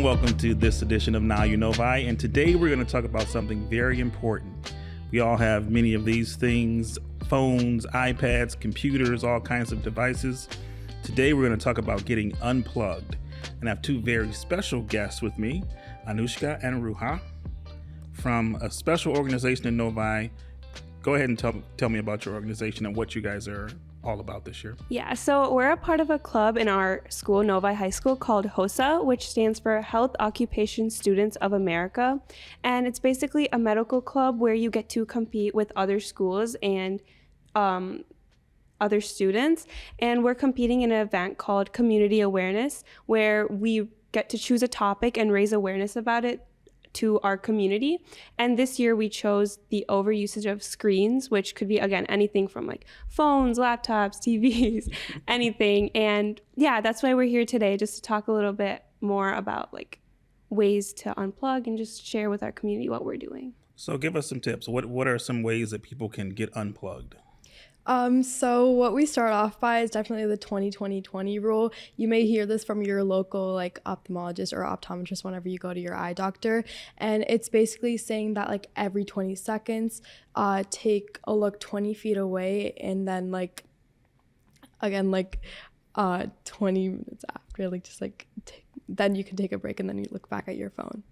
welcome to this edition of Now You Novi. And today we're going to talk about something very important. We all have many of these things, phones, iPads, computers, all kinds of devices. Today we're going to talk about getting unplugged. And I have two very special guests with me, Anushka and Ruha, from a special organization in Novi. Go ahead and tell me about your organization and what you guys are all about this year. Yeah, so we're a part of a club in our school, Novi High School, called HOSA, which stands for Health Occupation Students of America. And it's basically a medical club where you get to compete with other schools and other students. And we're competing in an event called Community Awareness, where we get to choose a topic and raise awareness about it to our community. And this year we chose the overusage of screens, which could be, again, anything from like phones, laptops, TVs, anything. And yeah, that's why we're here today, just to talk a little bit more about like ways to unplug and just share with our community what we're doing. So give us some tips. What are some ways that people can get unplugged? So what we start off by is definitely the 20-20-20 rule. You may hear this from your local like ophthalmologist or optometrist whenever you go to your eye doctor. And it's basically saying that like every 20 seconds, take a look 20 feet away, and then like, again, like 20 minutes after, like just like, then you can take a break and then you look back at your phone.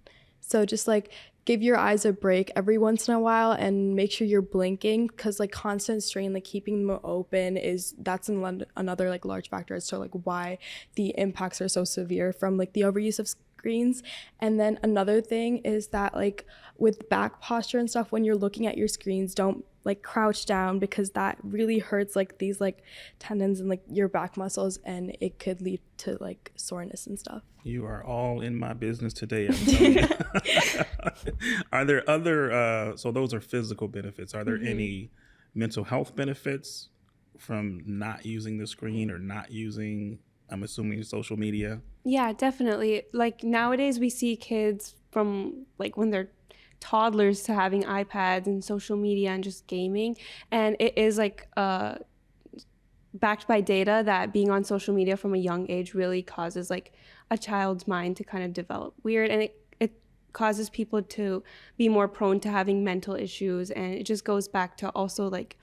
So just like give your eyes a break every once in a while and make sure you're blinking, because like constant strain, like keeping them open, that's another like large factor as to like why the impacts are so severe from like the overuse of screens. And then another thing is that like with back posture and stuff, when you're looking at your screens, don't like crouch down, because that really hurts like these like tendons and like your back muscles, and it could lead to like soreness and stuff. You are all in my business today, I'm telling you. Are there other, so those are physical benefits. Are there any mental health benefits from not using the screen or not using, I'm assuming, social media? Yeah, definitely. Like nowadays we see kids from like when they're toddlers to having iPads and social media and just gaming. And it is like backed by data that being on social media from a young age really causes like a child's mind to kind of develop weird, and it causes people to be more prone to having mental issues. And it just goes back to also like,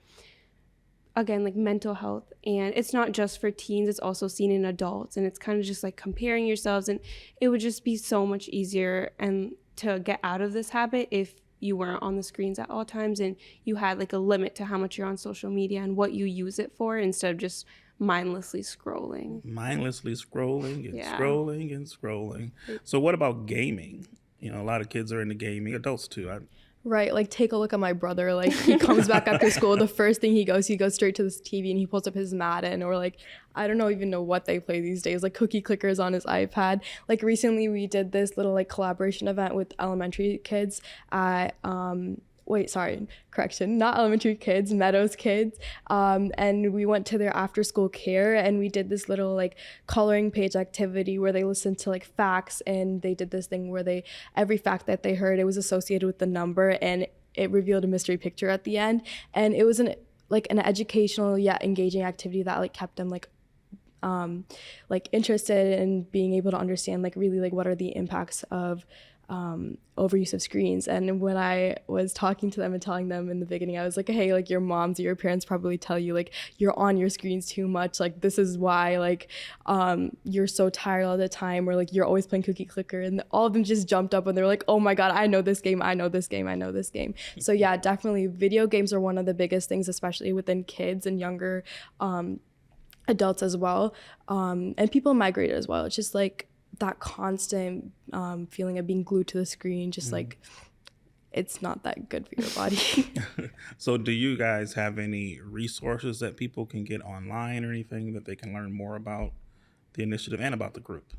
again, like mental health. And it's not just for teens, it's also seen in adults. And it's kind of just like comparing yourselves, and it would just be so much easier and to get out of this habit if you weren't on the screens at all times and you had like a limit to how much you're on social media and what you use it for, instead of just mindlessly scrolling. Mindlessly scrolling and scrolling and scrolling. So what about gaming? You know, a lot of kids are into gaming, adults too. Right, like take a look at my brother. Like he comes back after school, the first thing he goes straight to this TV and he pulls up his Madden, or like I don't even know what they play these days, like cookie clickers on his iPad. Like recently we did this little like collaboration event with elementary kids at not elementary kids, Meadows kids. And we went to their after school care, and we did this little like coloring page activity where they listened to like facts, and they did this thing where every fact that they heard, it was associated with the number, and it revealed a mystery picture at the end. And it was an educational yet engaging activity that like kept them like interested in being able to understand like really like what are the impacts of overuse of screens. And when I was talking to them and telling them in the beginning, I was like, hey, like your moms or your parents probably tell you like you're on your screens too much, like this is why like you're so tired all the time, or like you're always playing cookie clicker. And all of them just jumped up and they were like, oh my god, I know this game. So yeah, definitely video games are one of the biggest things, especially within kids and younger adults as well, and people migrate as well. It's just like that constant feeling of being glued to the screen, just like it's not that good for your body. So do you guys have any resources that people can get online or anything that they can learn more about the initiative and about the group?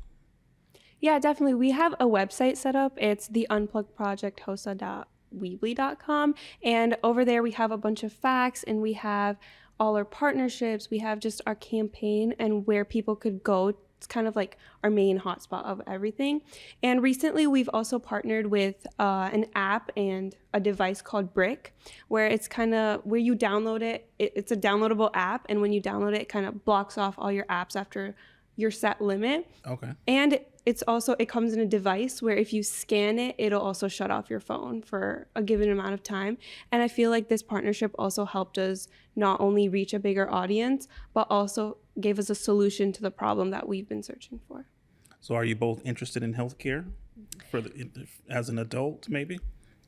Yeah, definitely. We have a website set up. It's the Unplug Project, hosa.weebly.com. And over there we have a bunch of facts, and we have all our partnerships. We have just our campaign and where people could go. It's kind of like our main hotspot of everything. And recently we've also partnered with an app and a device called Brick, where it's kind of where you download it. It's a downloadable app, and when you download it, it kind of blocks off all your apps after your set limit. Okay. And it comes in a device where if you scan it, it'll also shut off your phone for a given amount of time. And I feel like this partnership also helped us not only reach a bigger audience, but also gave us a solution to the problem that we've been searching for. So are you both interested in healthcare as an adult, maybe?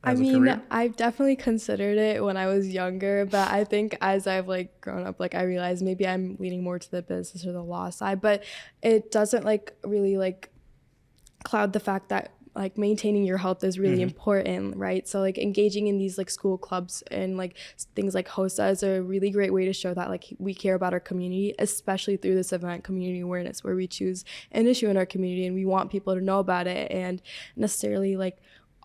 I mean, I've definitely considered it when I was younger, but I think as I've like grown up, like I realized maybe I'm leaning more to the business or the law side, but it doesn't like really like cloud the fact that like maintaining your health is really important, right? So like engaging in these like school clubs and like things like HOSA is a really great way to show that like we care about our community, especially through this event, community awareness, where we choose an issue in our community and we want people to know about it. And necessarily like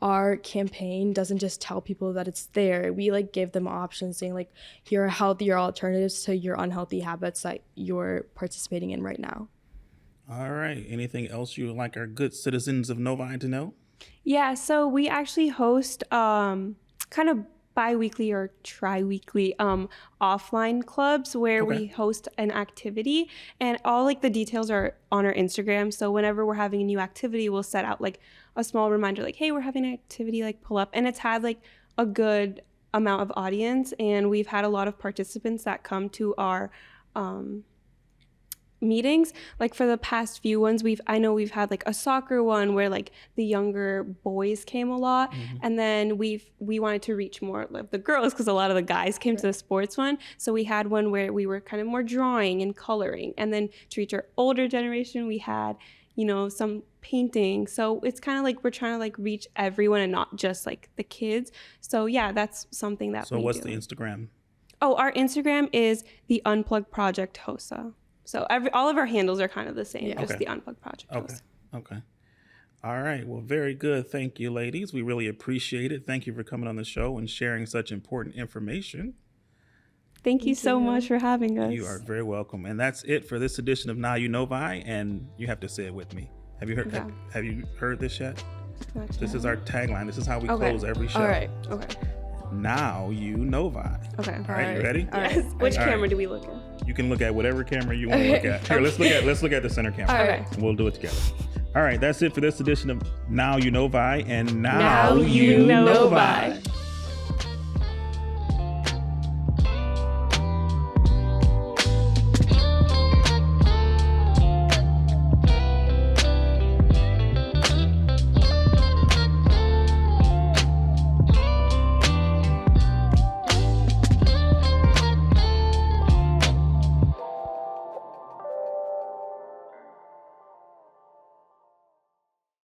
our campaign doesn't just tell people that it's there. We like give them options saying like, here are healthier alternatives to your unhealthy habits that you're participating in right now. All right. Anything else you would like our good citizens of Novi to know? Yeah, so we actually host kind of bi-weekly or tri-weekly offline clubs where we host an activity, and all like the details are on our Instagram. So whenever we're having a new activity, we'll set out like a small reminder like, hey, we're having an activity, like pull up. And it's had like a good amount of audience, and we've had a lot of participants that come to our meetings. Like for the past few ones, I know we've had like a soccer one where like the younger boys came a lot, and then we wanted to reach more of the girls because a lot of the guys came to the sports one. So we had one where we were kind of more drawing and coloring, and then to reach our older generation, we had some painting. So it's kind of like we're trying to like reach everyone and not just like the kids. So yeah, that's something that we do. So what's the Instagram? Oh, our Instagram is the Unplug Project HOSA. So all of our handles are kind of the same, just the Unplug Project. Okay. All right. Well, very good. Thank you, ladies. We really appreciate it. Thank you for coming on the show and sharing such important information. Thank you so much for having us. You are very welcome. And that's it for this edition of Now You Novi. And you have to say it with me. Have you heard? Okay. Have you heard this yet? Not This yet. is our tagline. This is how we close every show. All right. Okay. Now You Novi. Okay. All right. You ready? Yes. Which All camera right. do we look at? You can look at whatever camera you want to look at. Here, let's look at the center camera. All right. We'll do it together. All right, that's it for this edition of Now You Novi, and Now You Novi.